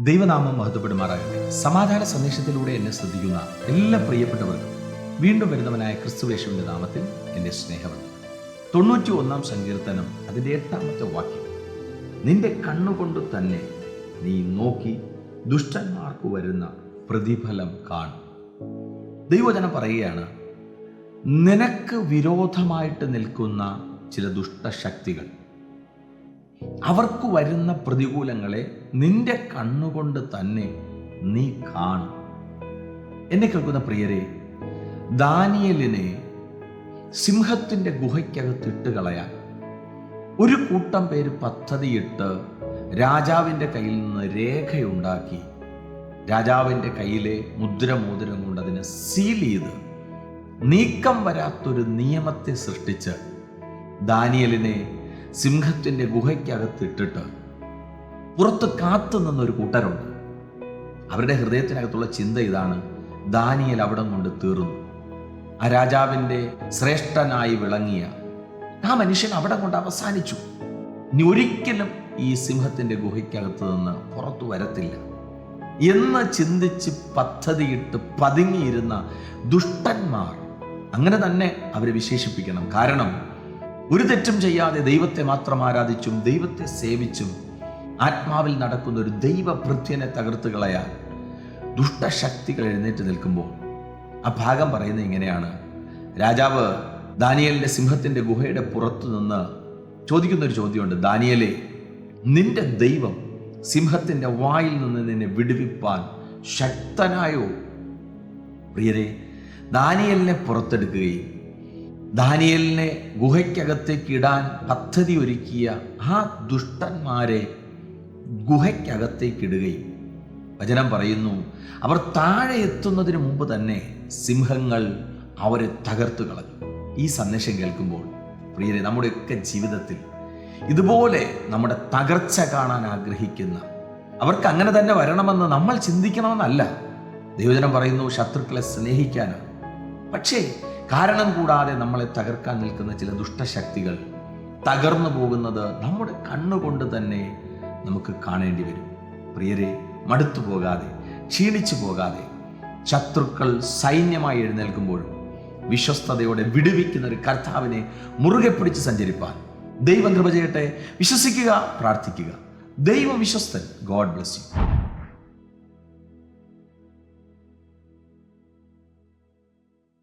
ദൈവനാമം മഹത്വപ്പെടുമാറാകട്ടെ. സമാധാന സന്ദേശത്തിലൂടെ എന്നെ ശ്രദ്ധിക്കുന്ന എല്ലാ പ്രിയപ്പെട്ടവർക്കും വീണ്ടും വരുന്നവനായ ക്രിസ്തുയേശുവിന്റെ നാമത്തിൽ എൻ്റെ സ്നേഹമുണ്ട്. 91 സങ്കീർത്തനം അതിൻ്റെ 8-ാമത്തെ വാക്യം, നിന്റെ കണ്ണുകൊണ്ട് തന്നെ നീ നോക്കി ദുഷ്ടന്മാർക്ക് വരുന്ന പ്രതിഫലം കാണും. ദൈവവചനം പറയുകയാണ്, നിനക്ക് വിരോധമായിട്ട് നിൽക്കുന്ന ചില ദുഷ്ടശക്തികൾ, അവർക്ക് വരുന്ന പ്രതികൂലങ്ങളെ നിന്റെ കണ്ണുകൊണ്ട് തന്നെ നീ കാണും. എന്നെ കേൾക്കുന്ന പ്രിയരെ, ദാനിയേലിനെ സിംഹത്തിൻ്റെ ഗുഹയ്ക്കകത്ത് ഇട്ട് കളയാൻ ഒരു കൂട്ടം പേര് പദ്ധതിയിട്ട് രാജാവിൻ്റെ കയ്യിൽ നിന്ന് രേഖയുണ്ടാക്കി രാജാവിൻ്റെ കയ്യിലെ മുദ്രമോതിരം കൊണ്ട് അതിനെ സീൽ ചെയ്ത് നീക്കം വരാത്തൊരു നിയമത്തെ സൃഷ്ടിച്ച് ദാനിയേലിനെ സിംഹത്തിൻ്റെ ഗുഹയ്ക്കകത്ത് ഇട്ടിട്ട് പുറത്ത് കാത്തു നിന്നൊരു കൂട്ടരുണ്ട്. അവരുടെ ഹൃദയത്തിനകത്തുള്ള ചിന്ത ഇതാണ്, ദാനിയേൽ അവിടം കൊണ്ട് തീർന്നു. ആ രാജാവിൻ്റെ ശ്രേഷ്ഠനായി വിളങ്ങിയ ആ മനുഷ്യൻ അവിടം കൊണ്ട് അവസാനിച്ചു. ഇനി ഒരിക്കലും ഈ സിംഹത്തിൻ്റെ ഗുഹയ്ക്കകത്ത് നിന്ന് പുറത്തു വരത്തില്ല എന്ന് ചിന്തിച്ച് പദ്ധതിയിട്ട് പതുങ്ങിയിരുന്ന ദുഷ്ടന്മാർ, അങ്ങനെ തന്നെ അവരെ വിശേഷിപ്പിക്കണം. കാരണം ഒരു തെറ്റും ചെയ്യാതെ ദൈവത്തെ മാത്രം ആരാധിച്ചും ദൈവത്തെ സേവിച്ചും ആത്മാവിൽ നടക്കുന്ന ഒരു ദൈവഭൃത്യനെ തകർത്ത് കളയാൻ ദുഷ്ടശക്തികൾ എഴുന്നേറ്റ് നിൽക്കുമ്പോൾ ആ ഭാഗം പറയുന്നത് ഇങ്ങനെയാണ്. രാജാവ് ദാനിയേലിന്റെ സിംഹത്തിന്റെ ഗുഹയുടെ പുറത്തു നിന്ന് ചോദിക്കുന്നൊരു ചോദ്യമുണ്ട്, ദാനിയേലേ, നിന്റെ ദൈവം സിംഹത്തിന്റെ വായിൽ നിന്ന് നിന്നെ വിടുവിപ്പാൻ ശക്തനായോ? പ്രിയരെ, ദാനിയേലിനെ പുറത്തെടുക്കുകയും ദാനിയേലിനെ ഗുഹയ്ക്കകത്തേക്ക് ഇടാൻ പദ്ധതി ഒരുക്കിയ ആ ദുഷ്ടന്മാരെ ഗുഹയ്ക്കകത്തേക്ക് ഇടുകയും, വചനം പറയുന്നു, അവർ താഴെ എത്തുന്നതിന് മുമ്പ് തന്നെ സിംഹങ്ങൾ അവരെ തകർത്തു കളഞ്ഞു. ഈ സന്ദേശം കേൾക്കുമ്പോൾ പ്രിയരെ, നമ്മുടെയൊക്കെ ജീവിതത്തിൽ ഇതുപോലെ നമ്മുടെ തകർച്ച കാണാൻ ആഗ്രഹിക്കുന്ന, അവർക്ക് അങ്ങനെ തന്നെ വരണമെന്ന് നമ്മൾ ചിന്തിക്കണമെന്നല്ല. ദൈവവചനം പറയുന്നു, ശത്രുക്കളെ സ്നേഹിക്കാനാണ്. പക്ഷേ കാരണം കൂടാതെ നമ്മളെ തകർക്കാൻ നിൽക്കുന്ന ചില ദുഷ്ടശക്തികൾ തകർന്നു പോകുന്നത് നമ്മുടെ കണ്ണുകൊണ്ട് തന്നെ നമുക്ക് കാണേണ്ടി വരും. പ്രിയരെ, മടുത്തു പോകാതെ, ക്ഷീണിച്ചു പോകാതെ, ശത്രുക്കൾ സൈന്യമായി എഴുന്നേൽക്കുമ്പോഴും വിശ്വസ്തയോടെ വിടുവിക്കുന്ന ഒരു കർത്താവിനെ മുറുകെ പിടിച്ച് സഞ്ചരിപ്പാൻ ദൈവം കൃപ ചെയ്യട്ടെ. വിശ്വസിക്കുക, പ്രാർത്ഥിക്കുക. ദൈവം വിശ്വസ്തൻ. God bless U.